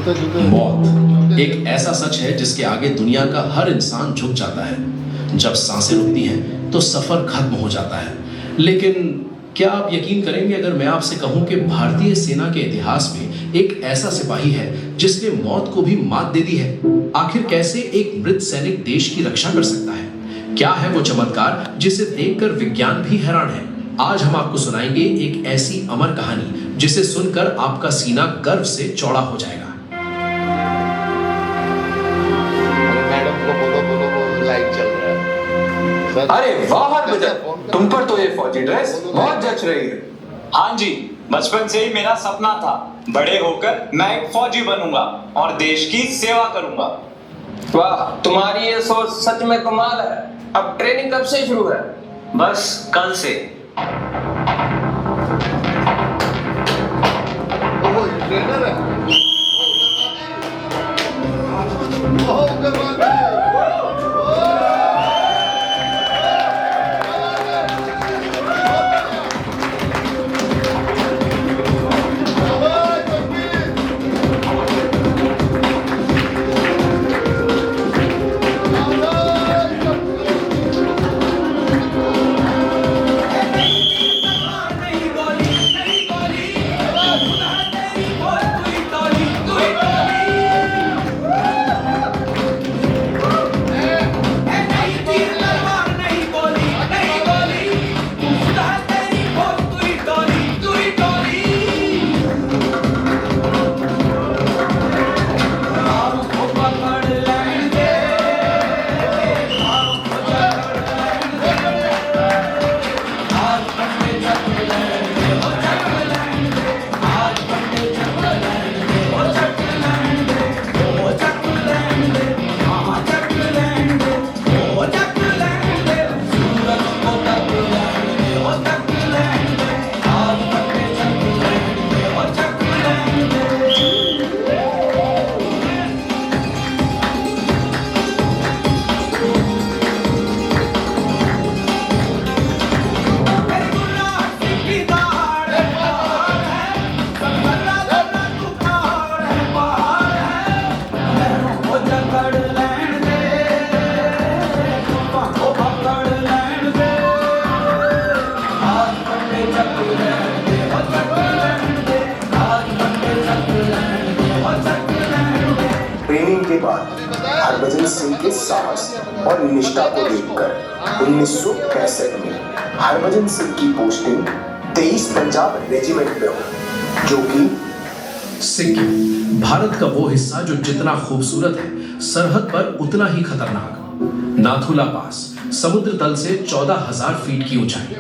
मौत एक ऐसा सच है जिसके आगे दुनिया का हर इंसान झुक जाता है। जब सांसें रुकती हैं तो सफर खत्म हो जाता है। लेकिन क्या आप यकीन करेंगे अगर मैं आपसे कहूं कि भारतीय सेना के इतिहास में एक ऐसा सिपाही है जिसने मौत को भी मात दे दी है? आखिर कैसे एक मृत सैनिक देश की रक्षा कर सकता है? क्या है वो चमत्कार जिसे देखकर विज्ञान भी हैरान है? आज हम आपको सुनाएंगे एक ऐसी अमर कहानी जिसे सुनकर आपका सीना गर्व से चौड़ा हो जाएगा। मैडम को बोलो बोलो वो लाइट चल रहा है। अरे वाह हरभजन, तुम पर तो ये फौजी ड्रेस बहुत जच रही है। हाँ जी, बचपन से ही मेरा सपना था बड़े होकर मैं एक फौजी बनूंगा और देश की सेवा करूंगा। वाह, तुम्हारी ये सोच सच में कमाल है। अब ट्रेनिंग कब से शुरू है? बस कल से। वो ट्रेनर है। ओ उग्रवादी। ट्रेनिंग के बाद हरभजन सिंह के साहस और निष्ठा को देखकर 1965 में हरभजन सिंह की पोस्टिंग 23 पंजाब रेजिमेंट में हुई, जो कि सिक्किम भारत का वो हिस्सा जो जितना खूबसूरत है सरहद पर उतना ही खतरनाक। नाथुला पास समुद्र तल से 14,000 फीट की ऊंचाई।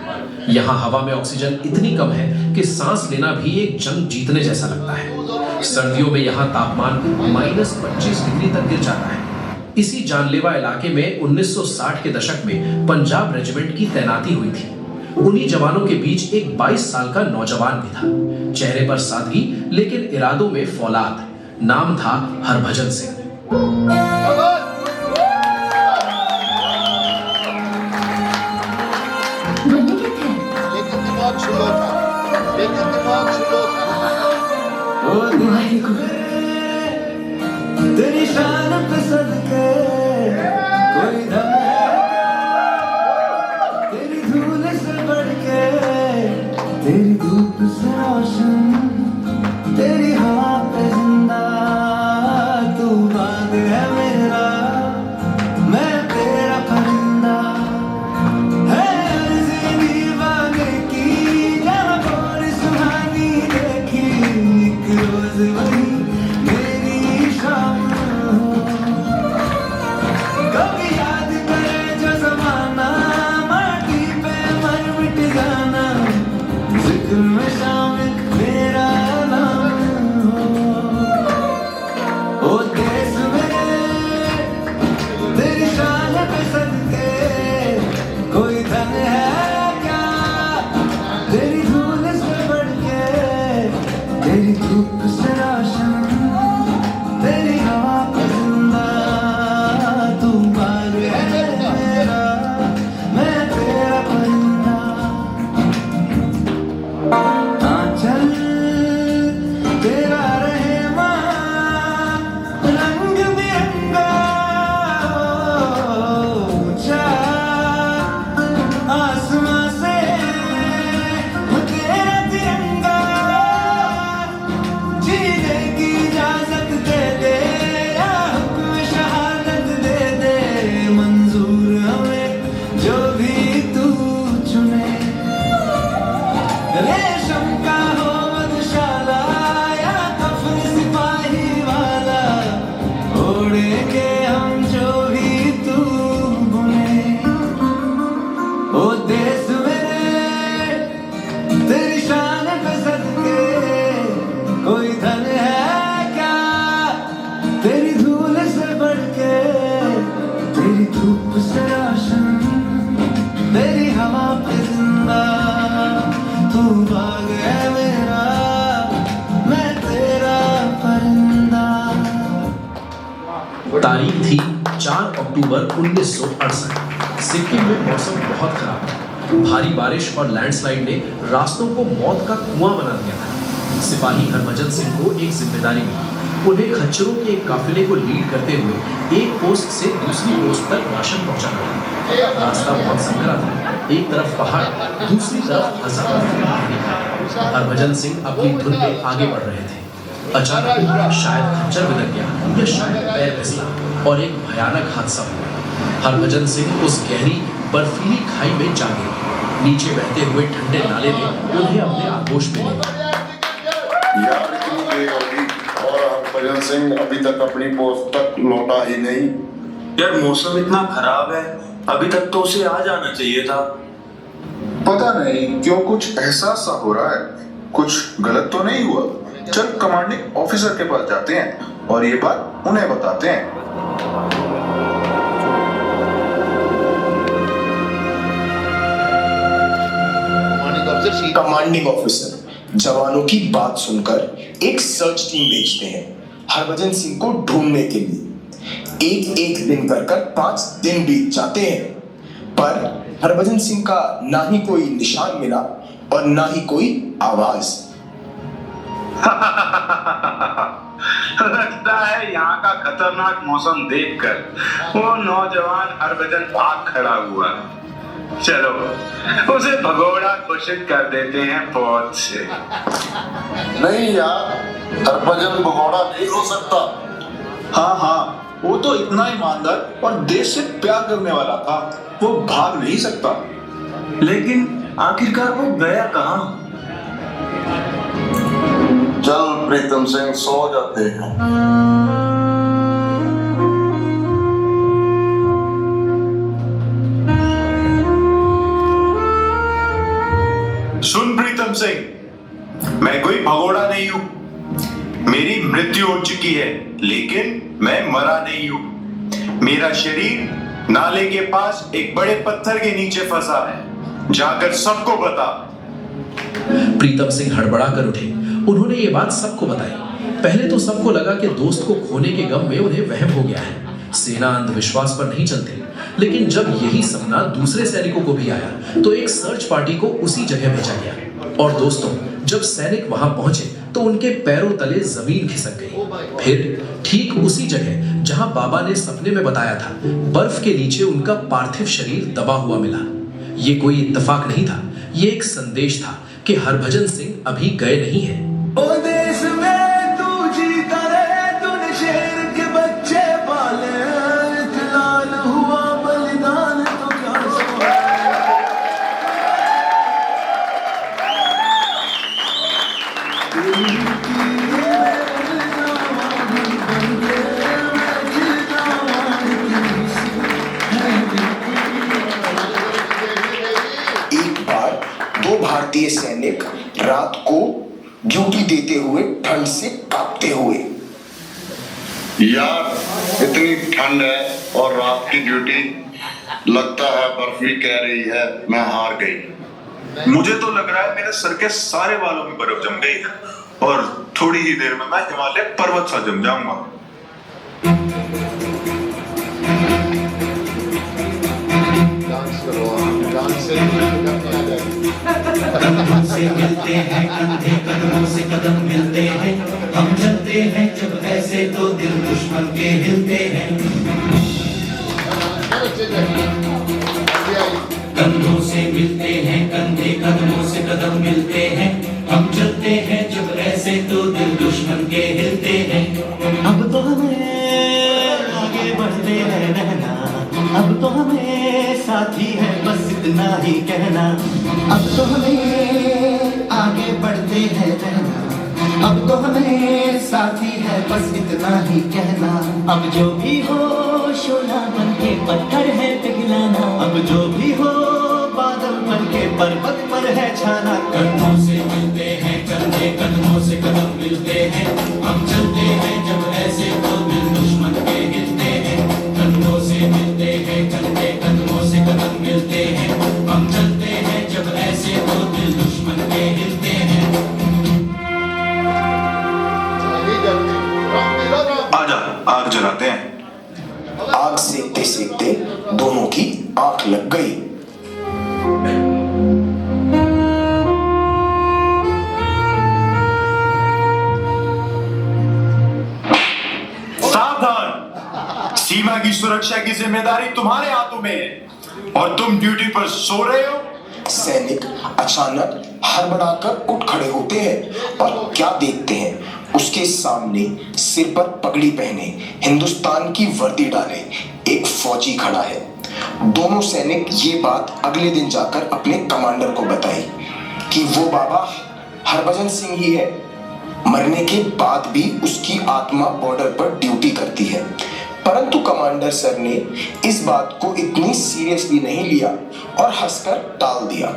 यहाँ हवा में ऑक्सीजन इतनी कम है कि सांस लेना भी एक जंग जीतने जैसा लगता है। सर्दियों में यहाँ तापमान -25 डिग्री तक गिर जाता है। इसी जानलेवा इलाके में 1960 के दशक में पंजाब रेजिमेंट की तैनाती हुई थी। उन्हीं जवानों के बीच एक 22 साल का नौजवान भी था। चेहरे पर सादगी लेकिन इरादों में फौलाद। नाम था हरभजन सिंह। लेकिन दिमाग स्लो था। तेरी शान पे सदके कोई दम है क्या? तेरी धूल से बढ़ के, तेरी धूप से रोशन, तेरी हवा पे जिंदा तू बाग है मेरा, मैं तेरा परिंदा। है अर्ज़ी दीवाने की जहाँ कोई सुहानी देखी, एक रोज वही मेरी शाम हो। रेशम का हो मधुशाला या कफन सिपाही वाला, ओढ़ेंगे हम जो भी तू बुने। ओ देश मेरे तेरी शान पे सदके, कोई धन है क्या तेरी धूल से बढ़ के, तेरी धूप से रोशन तेरी हवा पे जिंदा, तू बाग है मेरा मैं तेरा परिंदा। तारीख थी 4 अक्टूबर 1968। सिक्किम में मौसम बहुत खराब था। भारी बारिश और लैंडस्लाइड ने रास्तों को मौत का कुआं बना दिया था। सिपाही हरभजन सिंह को एक जिम्मेदारी मिली। उन्हें खच्चरों के एक काफिले को लीड करते हुए एक पोस्ट से दूसरी पोस्ट तक राशन पहुंचाना था। रास्ता बहुत संकरा था। एक तरफ पहाड़, दूसरी तरफ हजारों फीट पानी था। हरभजन सिंह अपनी धुन में आगे बढ़ रहे थे। अचानक शायद खच्चर बिदक गया या शायद पैर फिसला और एक भयानक हादसा हुआ। हरभजन सिंह उस गहरी बर्फीली खाई में जा गिरे। नीचे बहते हुए ठंडे नाले ने उन्हें अपने आगोश में लिया। यार इतनी देर होगी और हरभजन सिंह अभी तक अपनी पोस्ट तक लौटा ही नहीं। यार मौसम इतना खराब है, अभी तक तो उसे आ जाना चाहिए था। पता नहीं क्यों कुछ एहसास सा हो रहा है, कुछ गलत तो नहीं हुआ। चल कमांडिंग ऑफिसर के पास जाते हैं और ये बात उन्हें बताते हैं। कमांडिंग ऑफिसर जवानों की बात सुनकर एक सर्च टीम भेजते हैं हरभजन सिंह को ढूंढने के लिए। एक दिन कर 5 दिन बीत जाते हैं, पर हरभजन सिंह का ना ही कोई निशान मिला और ना ही कोई आवाज। लगता है यहाँ का खतरनाक मौसम देखकर वो नौजवान हरभजन आग खड़ा हुआ। चलो उसे भगोड़ा घोषित कर देते हैं फौज से। नहीं यार, हरभजन भगोड़ा नहीं हो सकता। हाँ, वो तो इतना ईमानदार और देश से प्यार करने वाला था, वो भाग नहीं सकता। लेकिन आखिरकार वो गया कहाँ? चल प्रीतम सिंह सो जाते हैं। सुन प्रीतम सिंह, मैं कोई भगोड़ा नहीं हूं। मेरी मृत्यु हो चुकी है, लेकिन मैं मरा नहीं हूं। मेरा शरीर नाले के पास एक बड़े पत्थर के नीचे फंसा है। जाकर सबको बता। प्रीतम सिंह हड़बड़ा कर उठे। उन्होंने ये बात सबको बताई। पहले तो सबको लगा कि दोस्त को खोने के गम में उन्हें वहम हो गया है। सेना अंधविश्वास पर नहीं चलते, लेकिन जब यही सपना दूसरे सैनिकों को भी आया तो एक सर्च पार्टी को उसी जगह भेजा गया। और दोस्तों, जब सैनिक वहां पहुंचे तो उनके पैरों तले जमीन खिसक गई। फिर ठीक उसी जगह जहां बाबा ने सपने में बताया था, बर्फ के नीचे उनका पार्थिव शरीर दबा हुआ मिला। ये कोई इत्तेफाक नहीं था, ये एक संदेश था कि हरभजन सिंह अभी गए नहीं हैं। ओ देश में तू जीता रहे, तूने शेर के बच्चे पाले, इतलाल हुआ बलिदान तो क्या एक बार 2 भारतीय सैनिक रात को ड्यूटी देते हुए ठंड से कांपते हुए। यार इतनी ठंड है और रात की ड्यूटी, लगता है बर्फ भी कह रही है मैं हार गई। मुझे तो लग रहा है मेरे सर के सारे बालों में बर्फ जम गई है और थोड़ी ही देर में मैं हिमालय पर्वत सा जम जाऊंगा। कदमों से मिलते हैं कंधे, कदमों से कदम मिलते हैं, हम चलते हैं जब ऐसे तो दिल दुश्मन के हिलते हैं। कंधों से मिलते हैं कंधे, कदमों से कदम मिलते हैं, हम चलते हैं जब ऐसे तो दिल दुश्मन के हिलते हैं। अब तो हमें आगे बढ़ते हैं रहना, अब तो हमें साथी है बस इतना ही कहना, अब तो हमें आगे बढ़ते हैं रहना, अब तो हमें साथी है बस इतना ही कहना। अब जो भी हो शोला बन के पत्थर है पिघलाना, अब जो भी हो बादल बन के पर्वत पर है छाना। कदमों से मिलते हैं कंधे, कदमों से कदम मिलते हैं, हम चलते हैं जब ऐसे तो दिल दुश्मन के हिलते हैं। कंधों से मिलते हैं कंधे, कदमों से कदम मिलते हैं, हम चलते हैं जब ऐसे तो दिल दुश्मन के हिलते हैं। आजा आग जलाते हैं। आग सेकते सेकते दोनों की आंख लग गई। सावधान, सीमा की सुरक्षा की जिम्मेदारी तुम्हारे हाथों में है और तुम ड्यूटी पर सो रहे हो। सैनिक अचानक हड़बड़ाकर उठ खड़े होते हैं और क्या देखते हैं, उसके सामने सिर पर पगड़ी पहने हिंदुस्तान की वर्दी डाले एक फौजी खड़ा है। दोनों सैनिक ये बात अगले दिन जाकर अपने कमांडर को बताई कि वो बाबा हरभजन सिंह ही है। मरने के बाद भी उसकी आत्मा बॉर्डर पर ड्यूटी करती है। परंतु कमांडर सर ने इस बात को इतनी सीरियसली नहीं लिया और हंसकर टाल दिया।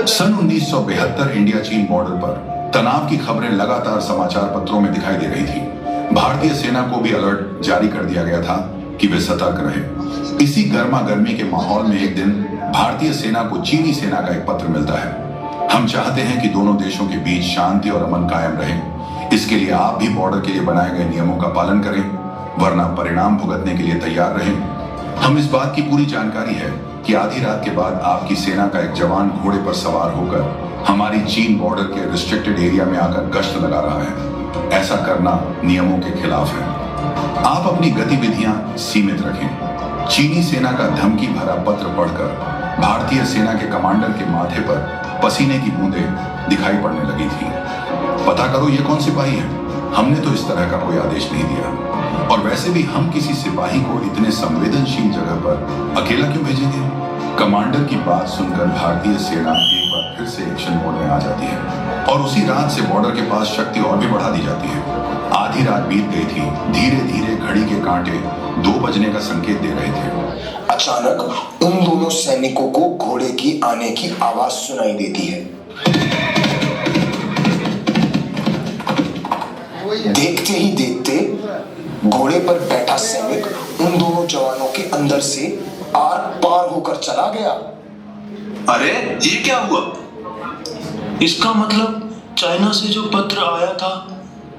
सन 1972 इंडिया चीन बॉर्डर पर तनाव की खबरें लगातार समाचार पत्रों में दिखाई दे रही थी। भारतीय सेना को भी अलर्ट जारी कर दिया गया था कि वे सतर्क रहे। इसी गर्मा गर्मी के माहौल में एक दिन भारतीय सेना को चीनी सेना का एक पत्र मिलता है। हम चाहते हैं कि दोनों देशों के बीच शांति और अमन कायम रहे। इसके लिए आप भी बॉर्डर के लिए बनाए गए नियमों का पालन करें, वरना परिणाम भुगतने के लिए तैयार रहें। हम इस बात की पूरी जानकारी है कि आधी रात के बाद आपकी सेना का एक जवान घोड़े पर सवार होकर हमारी चीन बॉर्डर के रिस्ट्रिक्टेड एरिया में आकर गश्त लगा रहा है। ऐसा करना नियमों के खिलाफ है। आप अपनी गतिविधियां सीमित रखें। चीनी सेना का धमकी भरा पत्र पढ़कर भारतीय सेना के कमांडर के माथे पर पसीने की बूंदें दिखाई पड़ने लगी थी। पता करो ये कौन सिपाही है, हमने तो इस तरह का कोई आदेश नहीं दिया। और वैसे भी हम किसी सिपाही को इतने संवेदनशील जगह पर अकेला क्यों भेजेंगे। कमांडर की बात सुनकर भारतीय सेना एक बार फिर से एक्शन मोड में आ जाती है और उसी रात से बॉर्डर के पास शक्ति और भी बढ़ा दी जाती है। आधी रात बीत गई थी। धीरे धीरे घड़ी के कांटे 2 बजने का संकेत दे रहे थे। अचानक उन दोनों सैनिकों को घोड़े की आने की आवाज सुनाई देती है। देखते ही देखते घोड़े पर बैठा सैनिक उन दोनों जवानों के अंदर से आर पार होकर चला गया। अरे ये क्या हुआ? इसका मतलब चाइना से जो पत्र आया था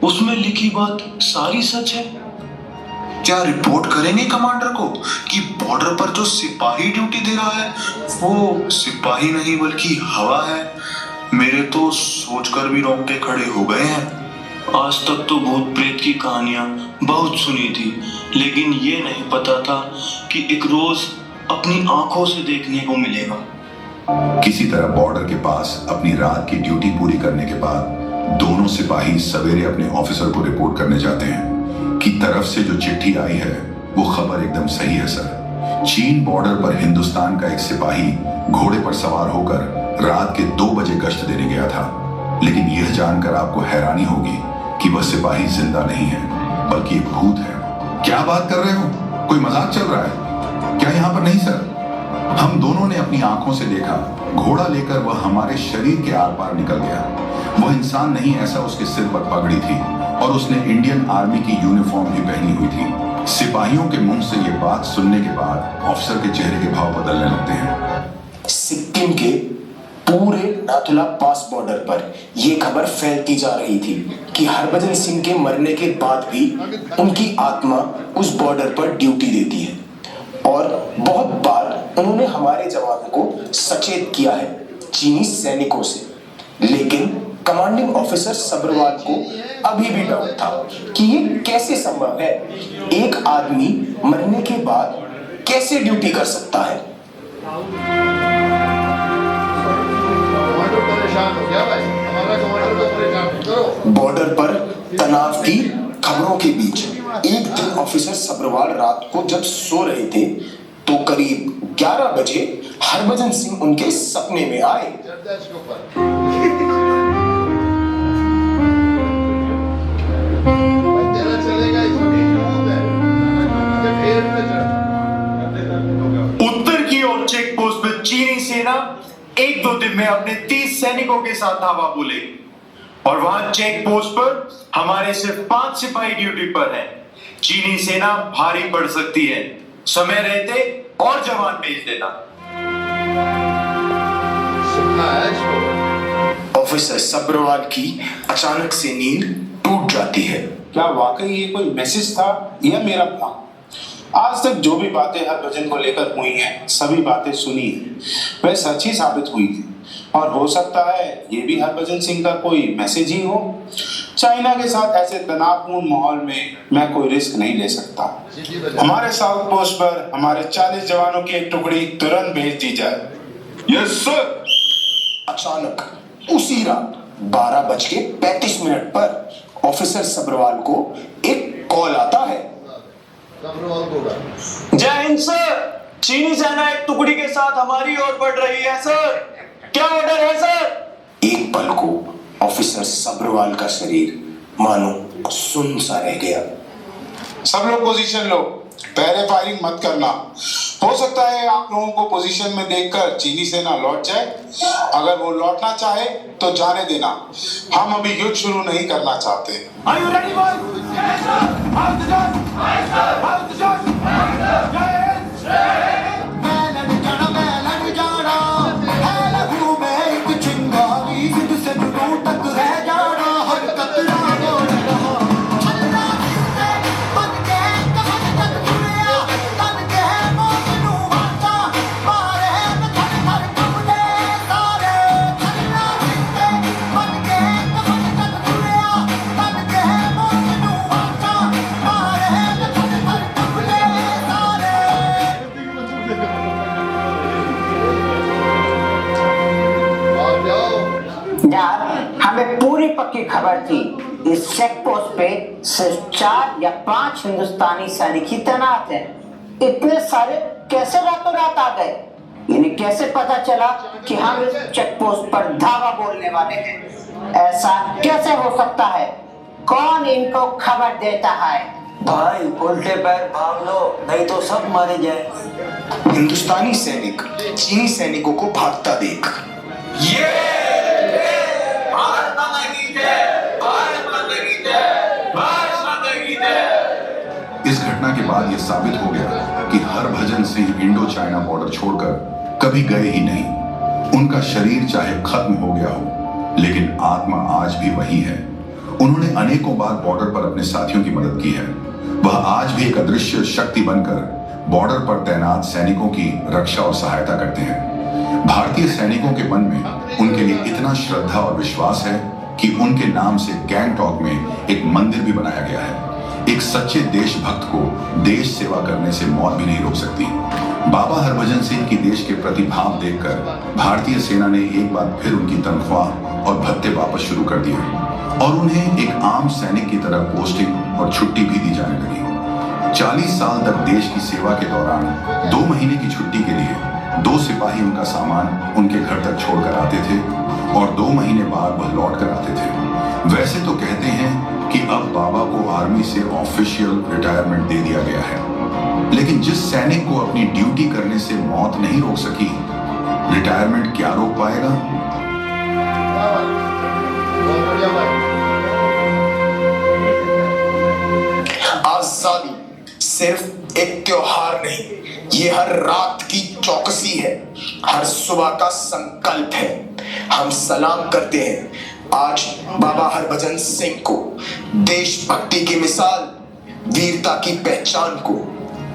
उसमें लिखी बात सारी सच है। क्या रिपोर्ट करेंगे कमांडर को कि बॉर्डर पर जो सिपाही ड्यूटी दे रहा है वो सिपाही नहीं बल्कि हवा है? मेरे तो सोचकर भी रोंगटे खड़े हो गए हैं। आज तक तो भूत प्रेत की कहानियां बहुत सुनी थी, लेकिन ये नहीं पता था कि एक रोज अपनी आंखों से देखने को मिलेगा। किसी तरह बॉर्डर के पास अपनी रात की ड्यूटी पूरी करने के बाद दोनों सिपाही सवेरे अपने ऑफिसर को रिपोर्ट करने जाते हैं कि तरफ से जो चिट्ठी आई है वो खबर एकदम सही है सर। चीन बॉर्डर पर हिंदुस्तान का एक सिपाही घोड़े पर सवार होकर रात के 2 बजे गश्त देने गया था। लेकिन यह जानकर आपको हैरानी होगी कि वह सिपाही जिंदा नहीं है बल्कि एक भूत है। क्या बात कर रहे हो? कोई मजाक चल रहा है क्या यहाँ पर? नहीं सर, हम दोनों ने अपनी आंखों से देखा। घोड़ा लेकर वह हमारे शरीर के आर पार निकल गया। वह इंसान नहीं, ऐसा उसके सिर पर पगड़ी थी और उसने इंडियन आर्मी की यूनिफॉर्म भी पहनी हुई थी। सिपाहियों के मुंह से यह बात सुनने के बाद ऑफिसर के चेहरे के भाव बदलने लगते हैं। सिक्किम के पूरे नाथुला पास बॉर्डर पर यह खबर फैलती जा रही थी कि हरभजन सिंह के मरने के बाद भी उनकी आत्मा उस बॉर्डर पर ड्यूटी देती है और बहुत बार उन्होंने हमारे जवानों को सचेत किया है चीनी सैनिकों से। लेकिन कमांडिंग ऑफिसर सब्रवाल को अभी भी डाउट था कि ये कैसे संभव है, एक आदमी मरने के बाद कैसे ड्यूटी कर सकता है। बॉर्डर पर तनाव की खबरों के बीच एक दिन ऑफिसर सब्रवाल रात को जब सो रहे थे तो करीब 11 बजे हरभजन सिंह उनके सपने में आए। उत्तर की ओर चेक पोस्ट पर चीनी सेना 1-2 दिन में अपने 30 सैनिकों के साथ धावा बोले और वहां चेक पोस्ट पर हमारे सिर्फ 5 सिपाही ड्यूटी पर हैं। चीनी सेना भारी पड़ सकती है, समय रहते और जवान भेज देना। ऑफिसर सब्रवाल की अचानक से नींद टूट जाती है। क्या वाकई ये कोई मैसेज था या मेरा प्लान? आज तक जो भी बातें हरभजन को लेकर हुई हैं, सभी बातें सुनी हैं, वह सच ही साबित हुई थी और हो सकता है ये भी हरभजन सिंह का कोई मैसेज ही हो। चाइना के साथ ऐसे तनावपूर्ण माहौल में मैं कोई रिस्क नहीं ले सकता। हमारे साउथ पोस्ट पर हमारे 40 जवानों की एक टुकड़ी तुरंत भेज दी जाए। Yes sir. अचानक उसी रात 12:35 पर ऑफिसर सब्रवाल को एक कॉल आता है। जय हिंद सर, चीनी सेना एक टुकड़ी के साथ हमारी ओर बढ़ रही है सर। क्या ऑर्डर है सर? एक पल को ऑफिसर सब्रवाल का शरीर मानो सुन सा रह गया। सब लोग पोजीशन लो, पहले फायरिंग मत करना। हो सकता है आप लोगों को पोजीशन में देखकर चीनी सेना लौट जाए। अगर वो लौटना चाहे तो जाने देना, हम अभी युद्ध शुरू नहीं करना चाहते। Are you ready, boys? Yes, sir. How's the gun? Yes, sir. How's the shot? Yes, sir. यार, हमें पूरी पक्की खबर थी इस चेक पोस्ट पे सिर्फ 4 या 5 हिंदुस्तानी सैनिक ही तैनात हैं। इतने सारे कैसे रातों रात आ गए? इन्हें कैसे पता चला कि हम इस चेक पोस्ट पर धावा बोलने वाले हैं? ऐसा कैसे हो सकता है? कौन इनको खबर देता है? भाई उल्टे पैर भाग लो, नहीं तो सब मारे जाएंगे। हिंदुस्तानी सैनिक चीनी सैनिकों को भागता देख भारत माता की जय, भारत माता की जय, भारत माता की जय। इस घटना के बाद यह साबित हो गया कि Harbhajan Singh Indo China border छोड़कर कभी गए ही नहीं। उनका शरीर चाहे खत्म हो गया हो, लेकिन आत्मा आज भी वही है। उन्होंने अनेकों बार बॉर्डर पर अपने साथियों की मदद की है। वह आज भी एक अदृश्य शक्ति बनकर बॉर्डर पर तैनात सैनिकों की रक्षा और सहायता करते हैं। भारतीय सैनिकों के मन में उनके लिए इतना श्रद्धा और विश्वास है कि उनके नाम से गैंगटॉक में एक मंदिर भी बनाया गया है। एक सच्चे देशभक्त को देश सेवा करने से मौत भी नहीं रोक सकती। बाबा हरभजन सिंह की देश के प्रति भाव देखकर भारतीय सेना ने एक बार फिर उनकी तनख्वाह और भत्ते वापस शुरू कर दिए और उन्हें एक आम सैनिक की तरह पोस्टिंग और छुट्टी भी दी जाने लगी। 40 साल तक देश की सेवा के दौरान 2 महीने की छुट्टी के लिए 2 सिपाही उनका सामान उनके घर तक छोड़कर आते थे और 2 महीने बाद वह लौट कर आते थे। वैसे तो कहते हैं कि अब बाबा को आर्मी से ऑफिशियल रिटायरमेंट दे दिया गया है, लेकिन जिस सैनिक को अपनी ड्यूटी करने से मौत नहीं रोक सकी, रिटायरमेंट क्या रोक पाएगा? आजादी सिर्फ एक त्योहार नहीं, ये हर रात की चौकसी है, हर सुबह का संकल्प है। हम सलाम करते हैं आज बाबा हरभजन सिंह को, देशभक्ति की मिसाल, वीरता की पहचान को।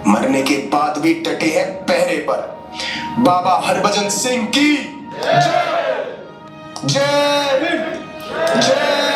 मरने के बाद भी डटे हैं पहरे पर। बाबा हरभजन सिंह की जय जय जय।